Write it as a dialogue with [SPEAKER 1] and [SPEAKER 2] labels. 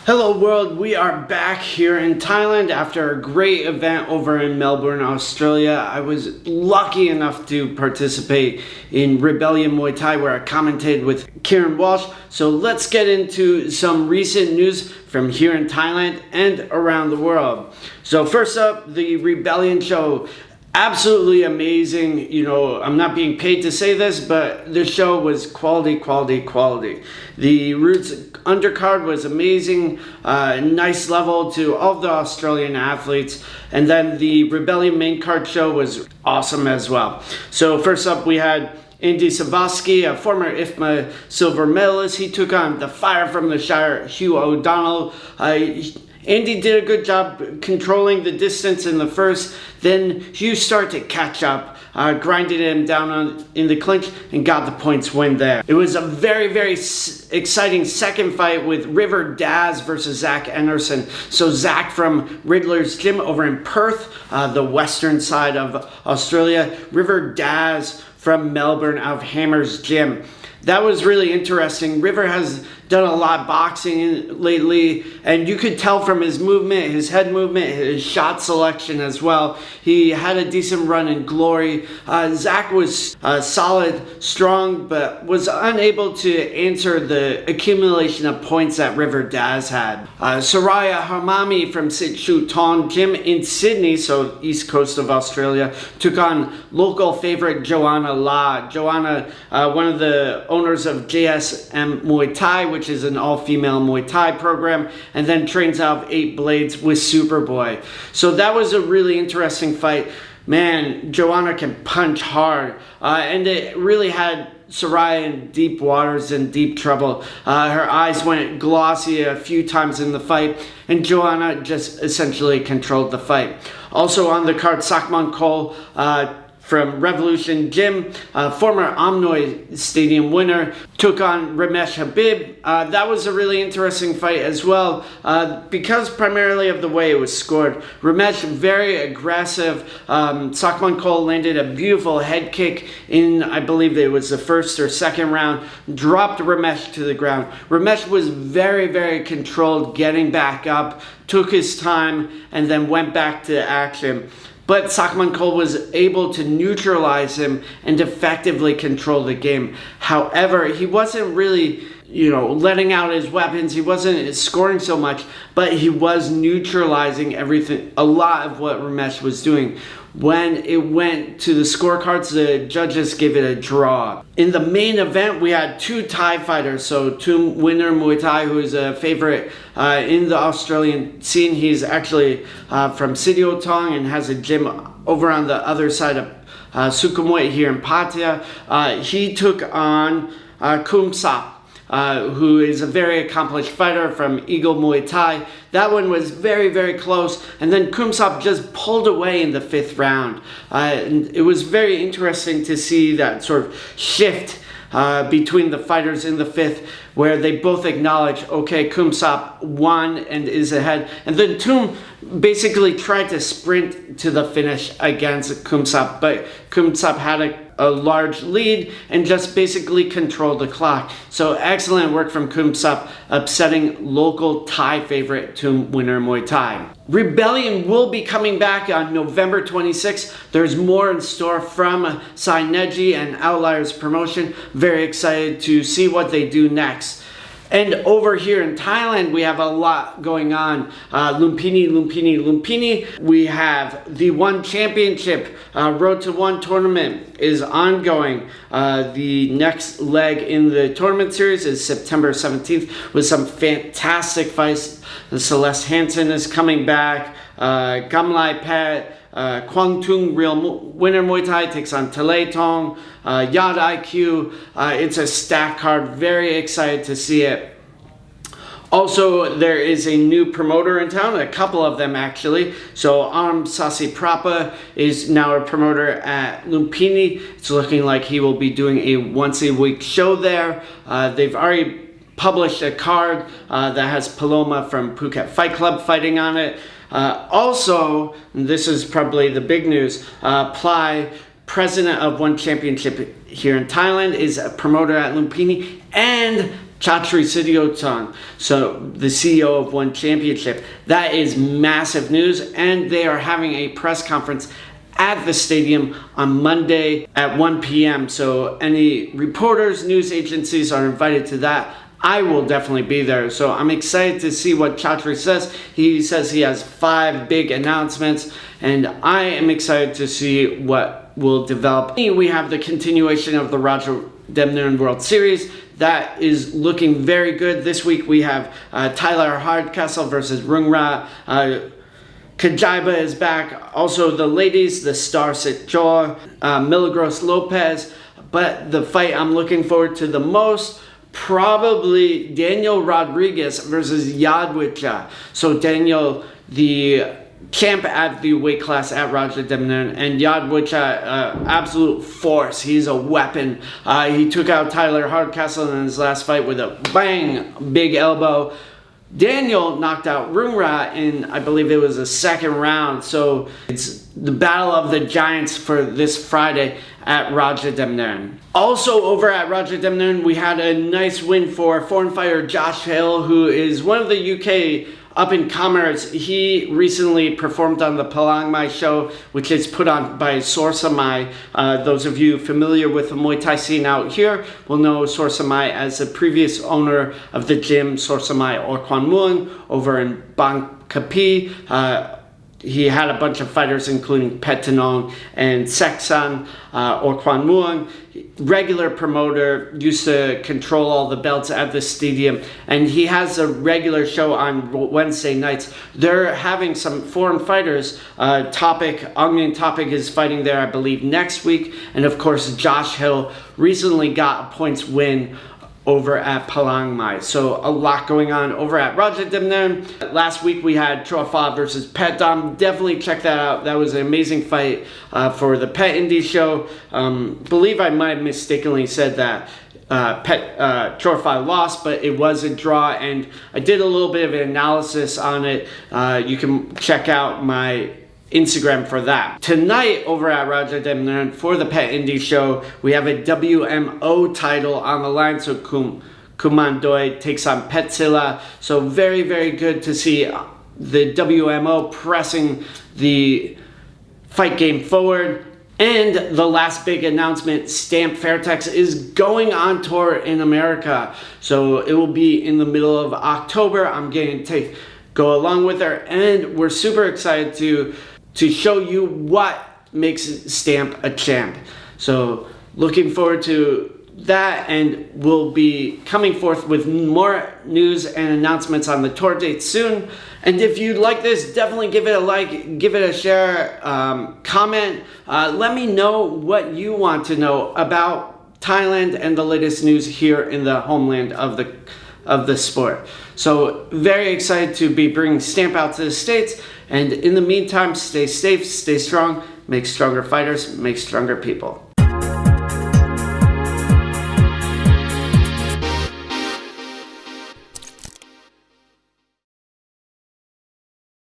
[SPEAKER 1] Hello world, we are back here in Thailand after a great event over in Melbourne, Australia. I was lucky enough to participate in Rebellion Muay Thai where I commentated with Kieran Walsh. So let's get into some recent news from here in Thailand and around the world. So first up, the Rebellion show. Absolutely amazing. You know, I'm not being paid to say this, but the show was quality. The Roots undercard was amazing, nice level to all the Australian athletes, and then the Rebellion main card show was awesome as well. So first up we had Andy Savaski, a former IFMA silver medalist. He took on the Fire from the Shire, Hugh O'Donnell. Andy did a good job controlling the distance in the first. Then Hugh started to catch up, grinded him down in the clinch and got the points win there. It was a very exciting second fight with River Diaz versus Zach Anderson. So Zach from Riddler's Gym over in Perth, the western side of Australia. River Diaz from Melbourne out of Hammer's Gym. That was really interesting. River has done a lot of boxing lately, and you could tell from his movement, his head movement, his shot selection as well. He had a decent run in Glory. Zach was solid, strong, but was unable to answer the accumulation of points that River Diaz had. Saera Hamami from Sit Shoot Tong Gym in Sydney, so east coast of Australia, took on local favorite Joanna La. Joanna, one of the owners of JSM Muay Thai, which is an all-female Muay Thai program, and then trains out of 8 Blades with Superboy. So that was a really interesting fight. Man, Joanna can punch hard, and it really had Sarai in deep waters and deep trouble. Her eyes went glossy a few times in the fight, and Joanna just essentially controlled the fight. Also on the card, Sackman from Revolution Gym, former Omnoy Stadium winner, took on Ramesh Habib. That was a really interesting fight as well, because primarily of the way it was scored. Ramesh, very aggressive. Sackman landed a beautiful head kick in, I believe it was the first or second round, dropped Ramesh to the ground. Ramesh was very controlled, getting back up, took his time, and then went back to action. But Sackman was able to neutralize him and effectively control the game. However, he wasn't really, letting out his weapons. He wasn't scoring so much, but he was neutralizing everything, a lot of what Ramesh was doing. When it went to the scorecards, the judges gave it a draw. In the main event, we had 2 Thai fighters. So Tum Winner Muay Thai, who is a favorite in the Australian scene. He's actually from Sidiotong and has a gym over on the other side of Sukhumvit here in Pattaya. He took on Kumsap, who is a very accomplished fighter from Eagle Muay Thai. That one was very close, and then Kumsap just pulled away in the 5th round. And it was very interesting to see that sort of shift between the fighters in the 5th, where they both acknowledge, okay, Kumsap won and is ahead. And then Tum basically tried to sprint to the finish against Kumsap, but Kumsap had a large lead and just basically controlled the clock. So excellent work from Kumsap, upsetting local Thai favorite Tum Winner Muay Thai. Rebellion will be coming back on November 26th. There's more in store from Sai Neji and Outliers Promotion. Very excited to see what they do next. And over here in Thailand, we have a lot going on. Lumpinee. We have the One Championship, Road to One tournament is ongoing. The next leg in the tournament series is September 17th with some fantastic fights. Celeste Hansen is coming back. Gamlai Pet. Kwang Tung Real Winner Muay Thai takes on Talay Tong, Yad IQ. It's a stack card. Very excited to see it. Also, there is a new promoter in town, a couple of them actually. So Sasi Prapa is now a promoter at Lumpinee. It's looking like he will be doing a once-a-week show there. They've already published a card that has Paloma from Phuket Fight Club fighting on it. Also, this is probably the big news, Ply, president of One Championship here in Thailand, is a promoter at Lumpinee, and Chatri Siddhyotan, so the CEO of One Championship. That is massive news, and they are having a press conference at the stadium on Monday at 1 p.m. So any reporters, news agencies are invited to that. I will definitely be there. So I'm excited to see what Chatri says. He says he has 5 big announcements, and I am excited to see what will develop. We have the continuation of the Roger Demner World Series. That is looking very good. This week we have Tyler Hardcastle versus Rungra. Kajaiba is back. Also the ladies, the Star Sitjor, Milagros Lopez. But the fight I'm looking forward to the most, probably Daniel Rodriguez versus Yadwicha. So Daniel, the champ at the weight class at Roger Demner, and Yadwicha, absolute force. He's a weapon. He took out Tyler Hardcastle in his last fight with a bang, big elbow. Daniel knocked out Rungra in, I believe it was the second round. So it's the battle of the giants for this Friday at Roger Demner. Also over at Roger Demner, we had a nice win for foreign fighter Josh Hill, who is one of the UK up-and-comers. He recently performed on the Palangmai show, which is put on by Sorsamai. Those of you familiar with the Muay Thai scene out here will know Sorsamai as the previous owner of the gym Sorsamai Orkwan Muang over in Bang Kapi. He had a bunch of fighters, including Petanong and Seksan, Orkwan Muang. Regular promoter, used to control all the belts at the stadium, and he has a regular show on Wednesday nights. They're having some foreign fighters. Ongmin Topic is fighting there, I believe, next week, and of course Josh Hill recently got a points win over at Palangmai. So a lot going on over at Roger Demner. Last week we had Trofa versus Pet Dom. Definitely check that out. That was an amazing fight for the Pet Indie show. Believe I might have mistakenly said that Trofa lost, but it was a draw, and I did a little bit of an analysis on it. You can check out my Instagram for that. Tonight over at Roger Demner for the Pet Indie show, we have a WMO title on the line. So Kumandoi takes on Petzilla. So very, very good to see the WMO pressing the fight game forward. And the last big announcement, Stamp Fairtex is going on tour in America. So it will be in the middle of October. I'm going to go along with her, and we're super excited to show you what makes Stamp a champ. So looking forward to that, and we'll be coming forth with more news and announcements on the tour dates soon. And if you like this, definitely give it a like, give it a share, comment. Let me know what you want to know about Thailand and the latest news here in the homeland of the sport. So very excited to be bringing Stamp out to the States. And in the meantime, stay safe, stay strong, make stronger fighters, make stronger people.